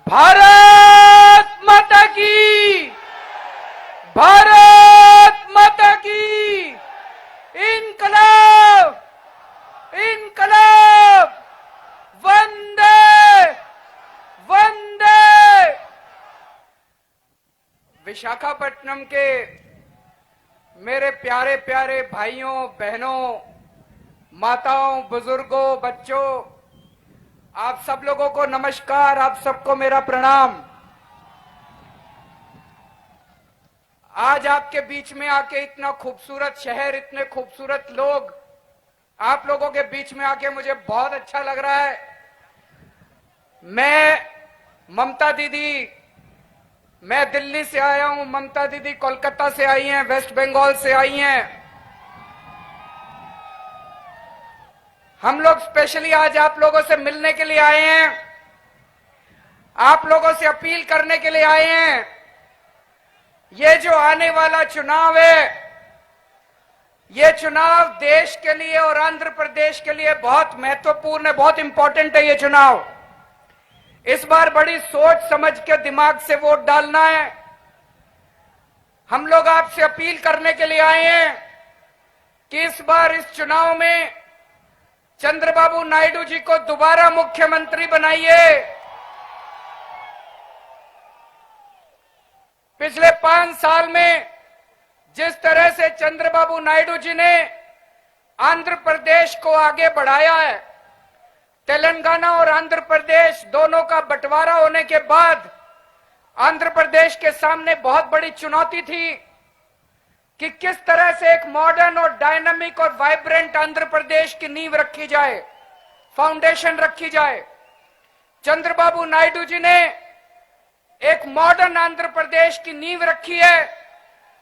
भारत माता की, भारत माता की, इनकलाब, इनकलाब, वंदे वंदे। विशाखापट्टनम के मेरे प्यारे प्यारे भाइयों बहनों, माताओं, बुजुर्गों, बच्चों, आप सब लोगों को नमस्कार, आप सबको मेरा प्रणाम। आज आपके बीच में आके इतना खूबसूरत शहर, इतने खूबसूरत लोग, आप लोगों के बीच में आके मुझे बहुत अच्छा लग रहा है। मैं ममता दीदी, मैं दिल्ली से आया हूं, ममता दीदी कोलकाता से आई हैं, वेस्ट बंगाल से आई हैं। हम लोग स्पेशली आज आप लोगों से मिलने के लिए आए हैं, आप लोगों से अपील करने के लिए आए हैं। ये जो आने वाला चुनाव है, ये चुनाव देश के लिए और आंध्र प्रदेश के लिए बहुत महत्वपूर्ण है, बहुत इंपॉर्टेंट है ये चुनाव। इस बार बड़ी सोच समझ के दिमाग से वोट डालना है। हम लोग आपसे अपील करने के लिए आए हैं कि इस बार इस चुनाव में चंद्रबाबू नायडू जी को दोबारा मुख्यमंत्री बनाइए। पिछले 5 साल में जिस तरह से चंद्रबाबू नायडू जी ने आंध्र प्रदेश को आगे बढ़ाया है, तेलंगाना और आंध्र प्रदेश दोनों का बंटवारा होने के बाद आंध्र प्रदेश के सामने बहुत बड़ी चुनौती थी कि किस तरह से एक मॉडर्न और डायनामिक और वाइब्रेंट आंध्र प्रदेश की नींव रखी जाए, फाउंडेशन रखी जाए। चंद्रबाबू नायडू जी ने एक मॉडर्न आंध्र प्रदेश की नींव रखी है।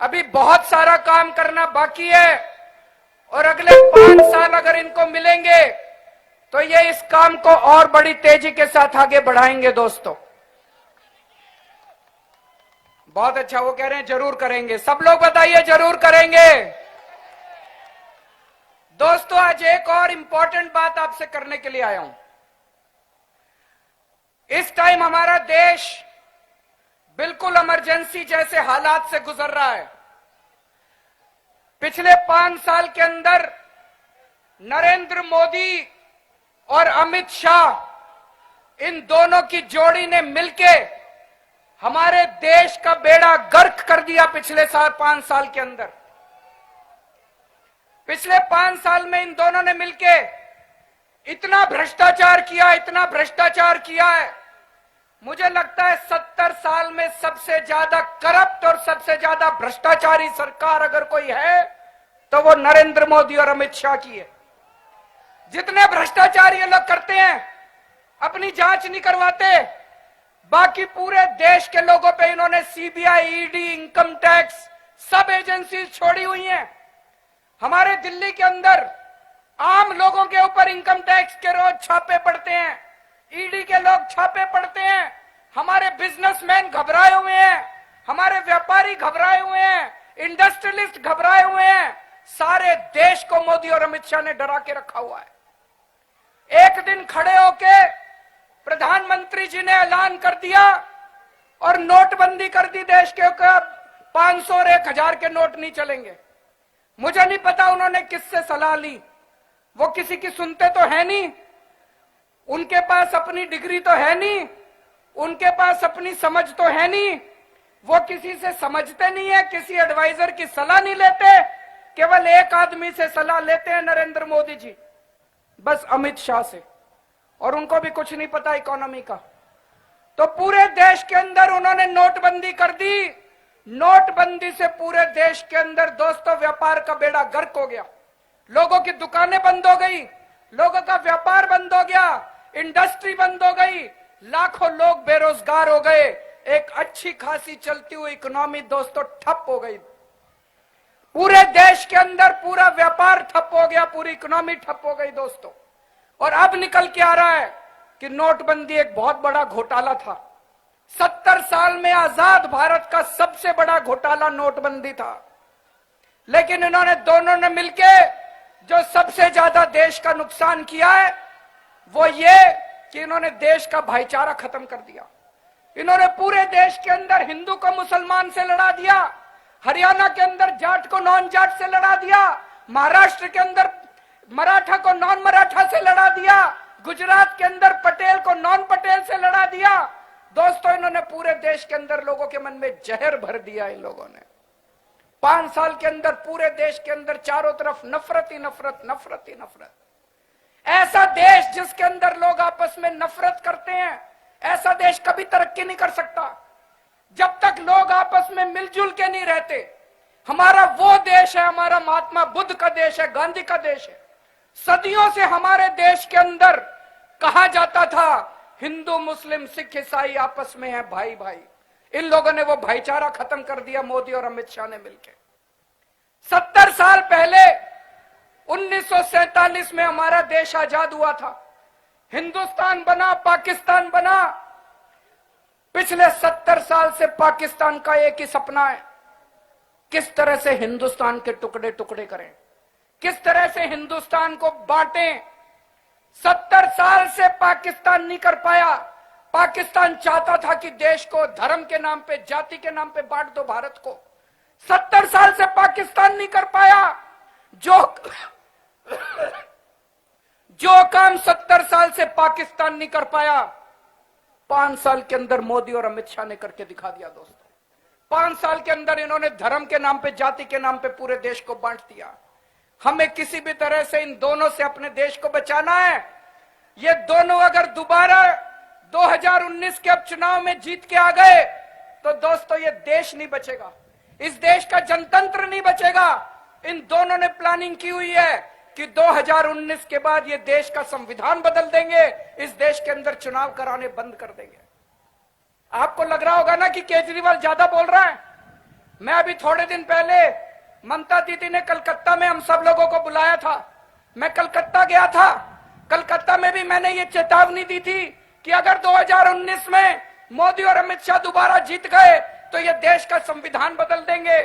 अभी बहुत सारा काम करना बाकी है और अगले 5 साल अगर इनको मिलेंगे तो ये इस काम को और बड़ी तेजी के साथ आगे बढ़ाएंगे। दोस्तों, बहुत अच्छा, वो कह रहे हैं जरूर करेंगे। सब लोग बताइए जरूर करेंगे। दोस्तों, आज एक और इंपॉर्टेंट बात आपसे करने के लिए आया हूं। इस टाइम हमारा देश बिल्कुल इमरजेंसी जैसे हालात से गुजर रहा है। पिछले 5 साल के अंदर नरेंद्र मोदी और अमित शाह, इन दोनों की जोड़ी ने मिलके हमारे देश का बेड़ा गर्क कर दिया। पिछले 5 साल के अंदर, पिछले 5 साल में इन दोनों ने मिलके इतना भ्रष्टाचार किया, इतना भ्रष्टाचार किया है। मुझे लगता है 70 साल में सबसे ज्यादा करप्ट और सबसे ज्यादा भ्रष्टाचारी सरकार अगर कोई है तो वो नरेंद्र मोदी और अमित शाह की है। जितने भ्रष्टाचार ये लोग करते हैं, अपनी जांच नहीं करवाते, बाकी पूरे देश के लोगों पे इन्होंने सीबीआई, ईडी, इनकम टैक्स सब एजेंसीज छोड़ी हुई हैं। हमारे दिल्ली के अंदर आम लोगों के ऊपर इनकम टैक्स के रोज छापे पड़ते हैं, ईडी के लोग छापे पड़ते हैं। हमारे बिजनेसमैन घबराए हुए हैं, हमारे व्यापारी घबराए हुए हैं, इंडस्ट्रियलिस्ट घबराए हुए हैं। सारे देश को मोदी और अमित शाह ने डरा के रखा हुआ है। एक दिन खड़े होके प्रधानमंत्री जी ने ऐलान कर दिया और नोटबंदी कर दी देश के ऊपर। 500 और 1000 के नोट नहीं चलेंगे। मुझे नहीं पता उन्होंने किससे सलाह ली, वो किसी की सुनते तो है नहीं, उनके पास अपनी डिग्री तो है नहीं, उनके पास अपनी समझ तो है नहीं, वो किसी से समझते नहीं है, किसी एडवाइजर की सलाह नहीं लेते, केवल एक आदमी से सलाह लेते हैं, नरेंद्र मोदी जी, बस अमित शाह से, और उनको भी कुछ नहीं पता इकोनॉमी का। तो पूरे देश के अंदर उन्होंने नोटबंदी कर दी। नोटबंदी से पूरे देश के अंदर दोस्तों व्यापार का बेड़ा गर्क हो गया। लोगों की दुकानें बंद हो गई, लोगों का व्यापार बंद हो गया, इंडस्ट्री बंद हो गई, लाखों लोग बेरोजगार हो गए। एक अच्छी खासी चलती हुई इकोनॉमी दोस्तों ठप हो गई। पूरे देश के अंदर पूरा व्यापार ठप हो गया, पूरी इकोनॉमी ठप हो गई दोस्तों। और अब निकल के आ रहा है कि नोटबंदी एक बहुत बड़ा घोटाला था। 70 साल में आजाद भारत का सबसे बड़ा घोटाला नोटबंदी था। लेकिन इन्होंने दोनों ने मिलके जो सबसे ज्यादा देश का नुकसान किया है वो ये कि इन्होंने देश का भाईचारा खत्म कर दिया। इन्होंने पूरे देश के अंदर हिंदू को मुसलमान से लड़ा दिया, हरियाणा के अंदर जाट को नॉन जाट से लड़ा दिया, महाराष्ट्र के अंदर मराठा को नॉन मराठा से लड़ा दिया, गुजरात के अंदर पटेल को नॉन पटेल से लड़ा दिया। दोस्तों, इन्होंने पूरे देश के अंदर लोगों के मन में जहर भर दिया। इन लोगों ने 5 साल के अंदर पूरे देश के अंदर चारों तरफ नफरत ही नफरत, नफरत ही नफरत। ऐसा देश जिसके अंदर लोग आपस में नफरत करते हैं, ऐसा देश कभी तरक्की नहीं कर सकता जब तक लोग आपस में मिलजुल के नहीं रहते। हमारा वो देश है, हमारा महात्मा बुद्ध का देश है, गांधी का देश है। सदियों से हमारे देश के अंदर कहा जाता था हिंदू मुस्लिम सिख ईसाई आपस में है भाई भाई। इन लोगों ने वो भाईचारा खत्म कर दिया, मोदी और अमित शाह ने मिलकर। 70 साल पहले 1947 में हमारा देश आजाद हुआ था, हिंदुस्तान बना, पाकिस्तान बना। पिछले 70 साल से पाकिस्तान का एक ही सपना है, किस तरह से हिंदुस्तान के टुकड़े टुकड़े करें, किस तरह से हिंदुस्तान को बांटें। 70 साल से पाकिस्तान नहीं कर पाया। पाकिस्तान चाहता था कि देश को धर्म के नाम पे, जाति के नाम पे बांट दो भारत को। 70 साल से पाकिस्तान नहीं कर पाया। जो काम 70 साल से पाकिस्तान नहीं कर पाया, 5 साल के अंदर मोदी और अमित शाह ने करके दिखा दिया। दोस्तों, 5 साल के अंदर इन्होंने धर्म के नाम पे, जाति के नाम पे पूरे देश को बांट दिया। हमें किसी भी तरह से इन दोनों से अपने देश को बचाना है। ये दोनों अगर दोबारा 2019 के अब चुनाव में जीत के आ गए तो दोस्तों ये देश नहीं बचेगा, इस देश का जनतंत्र नहीं बचेगा। इन दोनों ने प्लानिंग की हुई है कि 2019 के बाद ये देश का संविधान बदल देंगे, इस देश के अंदर चुनाव कराने बंद कर देंगे। आपको लग रहा होगा ना कि केजरीवाल ज्यादा बोल रहा है। मैं अभी थोड़े दिन पहले, ममता दीदी ने कलकत्ता में हम सब लोगों को बुलाया था, मैं कलकत्ता गया था। कलकत्ता में भी मैंने ये चेतावनी दी थी कि अगर 2019 में मोदी और अमित शाह दोबारा जीत गए तो ये देश का संविधान बदल देंगे।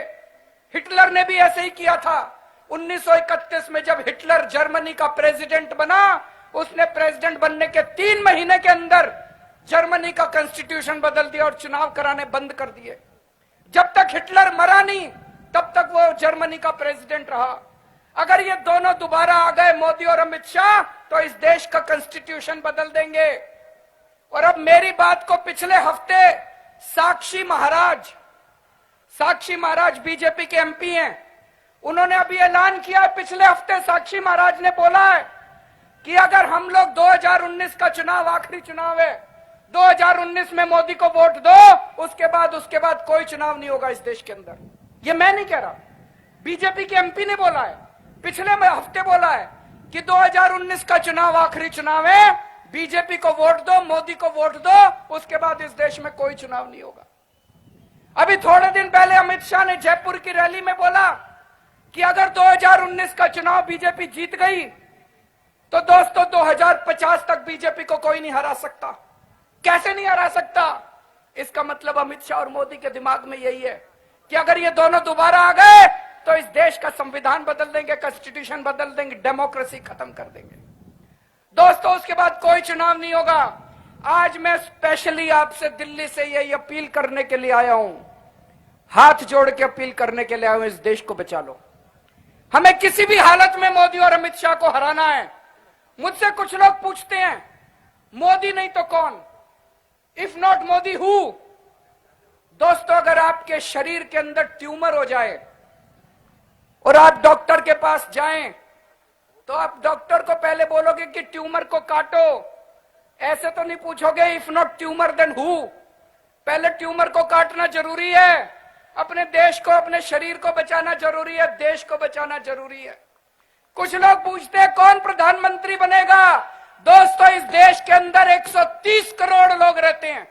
हिटलर ने भी ऐसे ही किया था। 1931 में जब हिटलर जर्मनी का प्रेसिडेंट बना, उसने प्रेसिडेंट बनने के 3 महीने के अंदर जर्मनी का कॉन्स्टिट्यूशन बदल दिया और चुनाव कराने बंद कर दिए। जब तक हिटलर मरा नहीं तब तक वो जर्मनी का प्रेसिडेंट रहा। अगर ये दोनों दोबारा आ गए, मोदी और अमित शाह, तो इस देश का कॉन्स्टिट्यूशन बदल देंगे। और अब मेरी बात को पिछले हफ्ते साक्षी महाराज बीजेपी के एमपी हैं, उन्होंने अभी ऐलान किया। पिछले हफ्ते साक्षी महाराज ने बोला है कि अगर हम लोग 2019 का चुनाव आखिरी चुनाव है, 2019 में मोदी को वोट दो, उसके बाद कोई चुनाव नहीं होगा इस देश के अंदर। ये मैं नहीं कह रहा, बीजेपी के एमपी ने बोला है, पिछले हफ्ते बोला है कि 2019 का चुनाव आखिरी चुनाव है, बीजेपी को वोट दो, मोदी को वोट दो, उसके बाद इस देश में कोई चुनाव नहीं होगा। अभी थोड़े दिन पहले अमित शाह ने जयपुर की रैली में बोला कि अगर 2019 का चुनाव बीजेपी जीत गई तो दोस्तों 2050 तक बीजेपी को कोई नहीं हरा सकता। कैसे नहीं हरा सकता? इसका मतलब अमित शाह और मोदी के दिमाग में यही है कि अगर ये दोनों दोबारा आ गए तो इस देश का संविधान बदल देंगे, कॉन्स्टिट्यूशन बदल देंगे, डेमोक्रेसी खत्म कर देंगे। दोस्तों, उसके बाद कोई चुनाव नहीं होगा। आज मैं स्पेशली आपसे दिल्ली से यही अपील करने के लिए आया हूं, हाथ जोड़ के अपील करने के लिए आया हूं, इस देश को बचा लो। हमें किसी भी हालत में मोदी और अमित शाह को हराना है। मुझसे कुछ लोग पूछते हैं, मोदी नहीं तो कौन? If not Modi who? दोस्तों, अगर आपके शरीर के अंदर ट्यूमर हो जाए और आप डॉक्टर के पास जाएं तो आप डॉक्टर को पहले बोलोगे कि ट्यूमर को काटो, ऐसे तो नहीं पूछोगे if not tumour then who. पहले ट्यूमर को काटना जरूरी है। अपने देश को, अपने शरीर को बचाना जरूरी है, देश को बचाना जरूरी है। कुछ लोग पूछते हैं कौन प्रधानमंत्री बनेगा? दोस्तों, इस देश के अंदर 130 करोड़ लोग रहते हैं,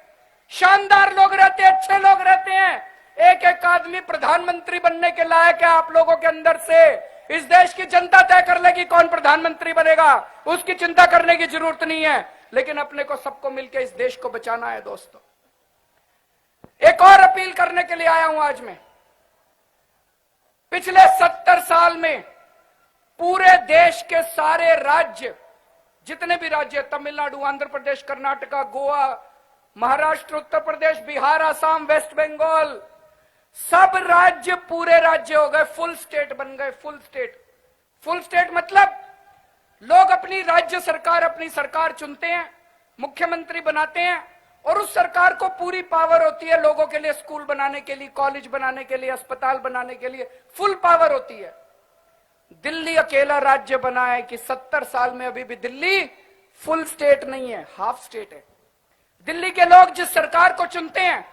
शानदार लोग रहते हैं, अच्छे लोग रहते हैं। एक एक आदमी प्रधानमंत्री बनने के लायक है। आप लोगों के अंदर से इस देश की जनता तय कर लेगी कौन प्रधानमंत्री बनेगा, उसकी चिंता करने की जरूरत नहीं है। लेकिन अपने को सबको मिलकर इस देश को बचाना है। दोस्तों, एक और अपील करने के लिए आया हूं आज मैं। पिछले 70 साल में पूरे देश के सारे राज्य, जितने भी राज्य, तमिलनाडु, आंध्र प्रदेश, कर्नाटका, गोवा, महाराष्ट्र, उत्तर प्रदेश, बिहार, असम, वेस्ट बंगाल, सब राज्य पूरे राज्य हो गए, फुल स्टेट बन गए। फुल स्टेट, फुल स्टेट मतलब लोग अपनी राज्य सरकार, अपनी सरकार चुनते हैं, मुख्यमंत्री बनाते हैं, और उस सरकार को पूरी पावर होती है लोगों के लिए स्कूल बनाने के लिए, कॉलेज बनाने के लिए, अस्पताल बनाने के लिए फुल पावर होती है। दिल्ली अकेला राज्य बना है कि 70 साल में अभी भी दिल्ली फुल स्टेट नहीं है, हाफ स्टेट है। दिल्ली के लोग जिस सरकार को चुनते हैं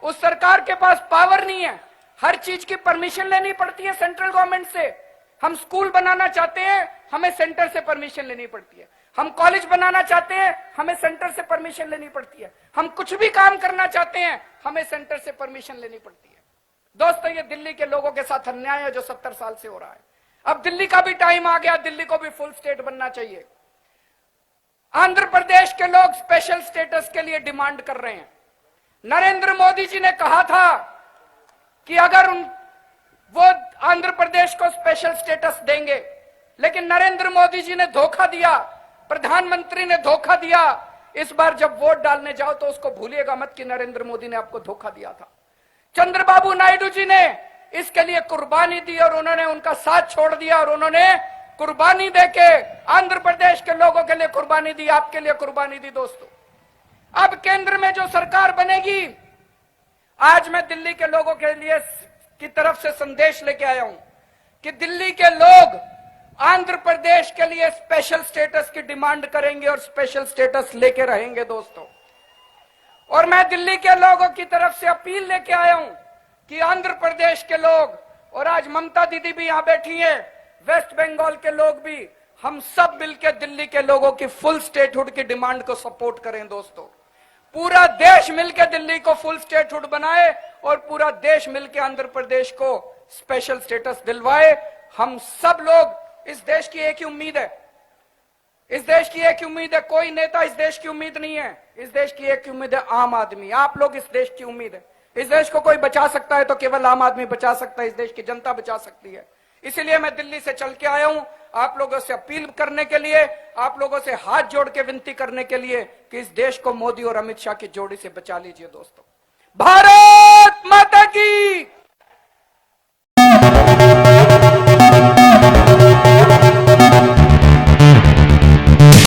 उस सरकार के पास पावर नहीं है, हर चीज की परमिशन लेनी पड़ती है सेंट्रल गवर्नमेंट से। हम स्कूल बनाना चाहते हैं, हमें सेंटर से परमिशन लेनी पड़ती है। हम कॉलेज बनाना चाहते हैं, हमें सेंटर से परमिशन लेनी पड़ती है। हम कुछ भी काम करना चाहते हैं, हमें सेंटर से परमिशन लेनी पड़ती है। दोस्तों, ये दिल्ली के लोगों के साथ अन्याय है जो 70 साल से हो रहा है। अब दिल्ली का भी टाइम आ गया, दिल्ली को भी फुल स्टेट बनना चाहिए। आंध्र प्रदेश के लोग स्पेशल स्टेटस के लिए डिमांड कर रहे हैं। नरेंद्र मोदी जी ने कहा था कि अगर वो आंध्र प्रदेश को स्पेशल स्टेटस देंगे, लेकिन नरेंद्र मोदी जी ने धोखा दिया, प्रधानमंत्री ने धोखा दिया। इस बार जब वोट डालने जाओ तो उसको भूलिएगा मत कि नरेंद्र मोदी ने आपको धोखा दिया था। चंद्रबाबू नायडू जी ने इसके लिए कुर्बानी दी और उन्होंने उनका साथ छोड़ दिया, और उन्होंने कुर्बानी देके आंध्र प्रदेश के लोगों के लिए कुर्बानी दी, आपके लिए कुर्बानी दी। दोस्तों, अब केंद्र में जो सरकार बनेगी, आज मैं दिल्ली के लोगों के लिए की तरफ से संदेश लेके आया हूं कि दिल्ली के लोग आंध्र प्रदेश के लिए स्पेशल स्टेटस की डिमांड करेंगे और स्पेशल स्टेटस लेके रहेंगे। दोस्तों, और मैं दिल्ली के लोगों की तरफ से अपील लेके आया हूं कि आंध्र प्रदेश के लोग, और आज ममता दीदी भी यहां बैठी हैं, वेस्ट बंगाल के लोग भी, हम सब मिलकर दिल्ली के लोगों की फुल स्टेटहुड की डिमांड को सपोर्ट करें। दोस्तों, पूरा देश मिलकर दिल्ली को फुल स्टेटहुड बनाए और पूरा देश मिलकर आंध्र प्रदेश को स्पेशल स्टेटस दिलवाए। हम सब लोग, इस देश की एक ही उम्मीद है, इस देश की एक ही उम्मीद है, कोई नेता इस देश की उम्मीद नहीं है, इस देश की एक ही उम्मीद है, आम आदमी। आप लोग इस देश की उम्मीद है। इस देश को कोई बचा सकता है तो केवल आम आदमी बचा सकता है, इस देश की जनता बचा सकती है। इसीलिए मैं दिल्ली से चल के आया हूं आप लोगों से अपील करने के लिए, आप लोगों से हाथ जोड़ के विनती करने के लिए कि इस देश को मोदी और अमित शाह की जोड़ी से बचा लीजिए। दोस्तों, भारत माता की